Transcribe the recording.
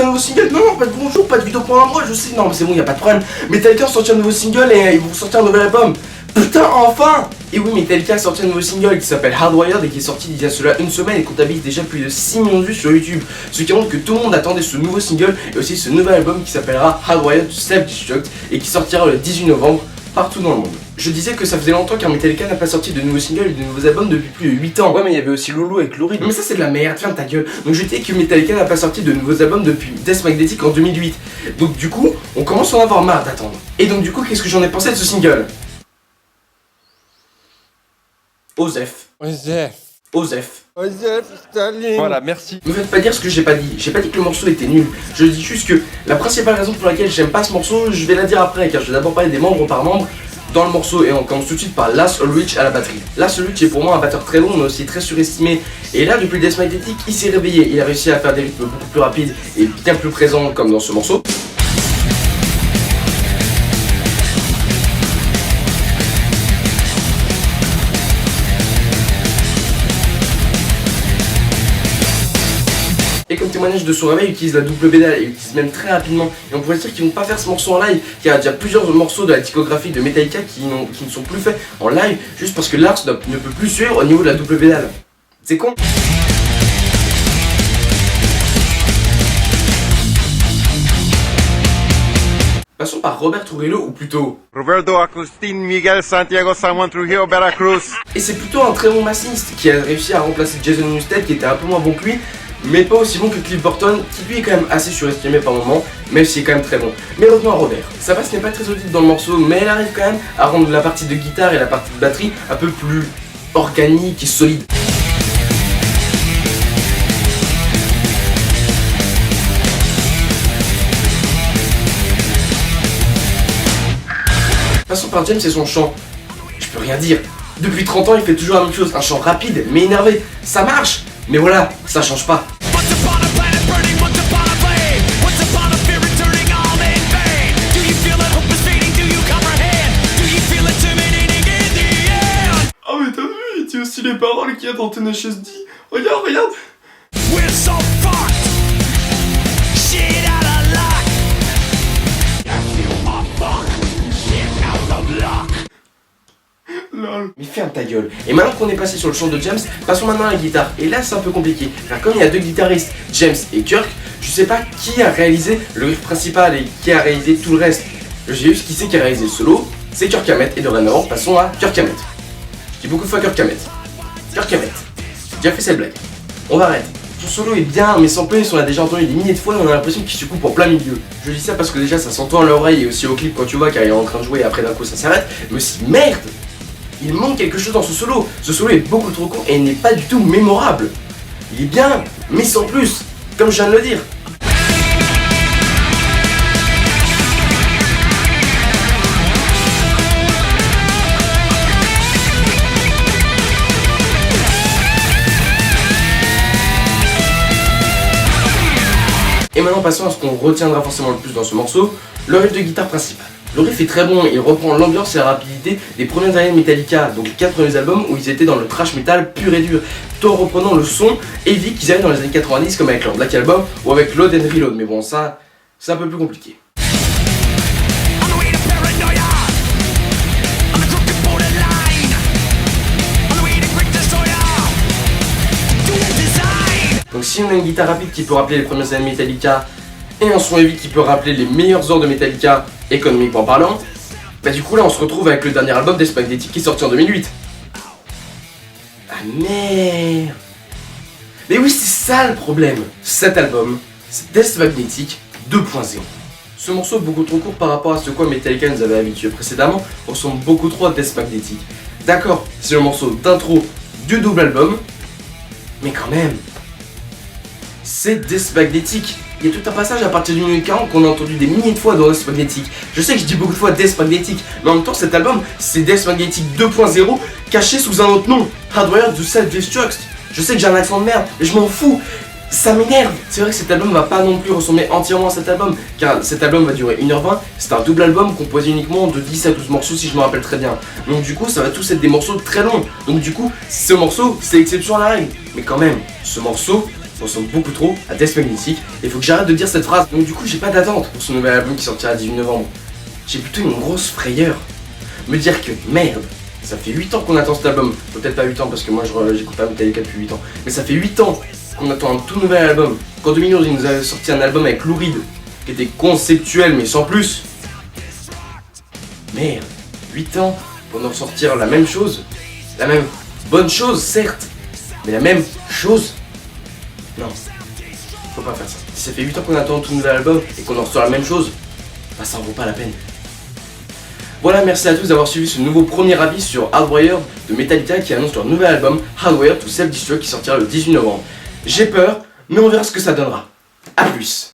sorti un nouveau single. Non, pas de bonjour, pas de vidéo pour un mois, je sais. Non, mais c'est bon, y a pas de problème. Metallica a sorti un nouveau single et ils vont sortir un nouvel album. Putain, enfin! Et oui, Metallica a sorti un nouveau single qui s'appelle Hardwired et qui est sorti il y a cela une semaine et comptabilise déjà plus de 6 millions de vues sur YouTube. Ce qui montre que tout le monde attendait ce nouveau single et aussi ce nouvel album qui s'appellera Hardwired Self-Destruct et qui sortira le 18 novembre partout dans le monde. Je disais que ça faisait longtemps car Metallica n'a pas sorti de nouveaux singles et de nouveaux albums depuis plus de 8 ans. Ouais, mais il y avait aussi Loulou avec Lou Reed. Mais ça c'est de la merde, ferme ta gueule. Donc je disais que Metallica n'a pas sorti de nouveaux albums depuis Death Magnetic en 2008. Donc du coup, on commence à en avoir marre d'attendre. Et donc du coup, qu'est-ce que j'en ai pensé de ce single? Osef. Staline. Voilà, merci. Me faites pas dire ce que j'ai pas dit. J'ai pas dit que le morceau était nul. Je dis juste que la principale raison pour laquelle j'aime pas ce morceau, je vais la dire après, car je vais d'abord parler des membres par membre dans le morceau et on commence tout de suite par Lars Ulrich à la batterie. Lars Ulrich est pour moi un batteur très bon mais aussi très surestimé. Et là, depuis Death Magnetic, il s'est réveillé. Il a réussi à faire des rythmes beaucoup plus rapides et bien plus présents comme dans ce morceau. Et comme témoignage de son réveil, il utilise la double pédale et il utilise même très rapidement. Et on pourrait dire qu'ils vont pas faire ce morceau en live, qu'il y a déjà plusieurs morceaux de la discographie de Metallica qui ne sont plus faits en live, juste parce que Lars ne peut plus suivre au niveau de la double pédale. C'est con. Passons par Robert Trujillo, ou plutôt Roberto Agustín Miguel Santiago Samuel Trujillo Veracruz. Et c'est plutôt un très bon bassiste qui a réussi à remplacer Jason Newsted qui était un peu moins bon que lui, mais pas aussi bon que Cliff Burton, qui lui est quand même assez surestimé par moment, même s'il est quand même très bon. Mais revenons à Robert. Sa basse n'est pas très audible dans le morceau, mais elle arrive quand même à rendre la partie de guitare et la partie de batterie un peu plus organique et solide. Passons par James et son chant. Je peux rien dire. Depuis 30 ans, il fait toujours la même chose. Un chant rapide, mais énervé. Ça marche. Mais voilà, ça change pas. Oh mais t'as vu, il dit aussi les paroles qu'il y a dans Tenacious D. Regarde, regarde. Mais ferme ta gueule. Et maintenant qu'on est passé sur le chant de James, passons maintenant à la guitare. Et là c'est un peu compliqué, car comme il y a deux guitaristes, James et Kirk, je sais pas qui a réalisé le riff principal et qui a réalisé tout le reste. J'ai juste qui c'est qui a réalisé le solo, c'est Kirk Hammett. Et dorénavant, passons à Kirk Hammett. Je dis beaucoup de fois Kirk Hammett. Kirk Hammett. J'ai déjà fait cette blague. On va arrêter. Son solo est bien, mais sans plus, on l'a déjà entendu des milliers de fois et on a l'impression qu'il se coupe en plein milieu. Je dis ça parce que déjà ça s'entend à l'oreille et aussi au clip quand tu vois car il est en train de jouer et après d'un coup ça s'arrête. Mais aussi merde! Il manque quelque chose dans ce solo. Ce solo est beaucoup trop court et il n'est pas du tout mémorable. Il est bien, mais sans plus, comme je viens de le dire. Et maintenant passons à ce qu'on retiendra forcément le plus dans ce morceau, le riff de guitare principal. Le riff est très bon, il reprend l'ambiance et la rapidité des premières années de Metallica, donc les 4 premiers albums où ils étaient dans le thrash metal pur et dur, tout en reprenant le son heavy qu'ils avaient dans les années 90 comme avec leur Black Album ou avec Load and Reload, mais bon ça, c'est un peu plus compliqué. Donc si on a une guitare rapide qui peut rappeler les premières années de Metallica et un son heavy qui peut rappeler les meilleures heures de Metallica, économiquement parlant, bah du coup là on se retrouve avec le dernier album Death Magnetic qui est sorti en 2008. Ah merde. Mais oui c'est ça le problème. Cet album, c'est Death Magnetic 2.0. Ce morceau beaucoup trop court par rapport à ce quoi Metallica nous avait habitué précédemment ressemble beaucoup trop à Death Magnetic. D'accord, c'est le morceau d'intro du double album, mais quand même, c'est Death Magnetic. Il y a tout un passage à partir du minute 40 qu'on a entendu des milliers de fois dans Death Magnetic. Je sais que je dis beaucoup de fois Death Magnetic, mais en même temps cet album c'est Death Magnetic 2.0 caché sous un autre nom, Hardwired to Self-Destruct. Je sais que j'ai un accent de merde, mais je m'en fous. Ça m'énerve. C'est vrai que cet album va pas non plus ressembler entièrement à cet album, car cet album va durer 1h20, c'est un double album composé uniquement de 10 à 12 morceaux si je me rappelle très bien. Donc du coup ça va tous être des morceaux très longs. Donc du coup ce morceau c'est l'exception à la règle. Mais quand même, ce morceau ressemble beaucoup trop à Death Magnetic, et il faut que j'arrête de dire cette phrase. Donc du coup j'ai pas d'attente pour ce nouvel album qui sortira le 18 novembre. J'ai plutôt une grosse frayeur. Me dire que merde, ça fait 8 ans qu'on attend cet album. Peut-être pas 8 ans parce que moi j'écoute pas Metallica depuis 8 ans. Mais ça fait 8 ans qu'on attend un tout nouvel album. Qu'en 2011 il nous avait sorti un album avec Lou Reed qui était conceptuel mais sans plus. Merde, 8 ans pour nous ressortir la même chose. La même bonne chose certes, mais la même chose. Non, faut pas faire ça. Si ça fait 8 ans qu'on attend un tout nouvel album et qu'on en ressort la même chose, bah ça en vaut pas la peine. Voilà, merci à tous d'avoir suivi ce nouveau premier avis sur Hardwired de Metallica qui annonce leur nouvel album Hardwired to Self-Destruct qui sortira le 18 novembre. J'ai peur, mais on verra ce que ça donnera. A plus.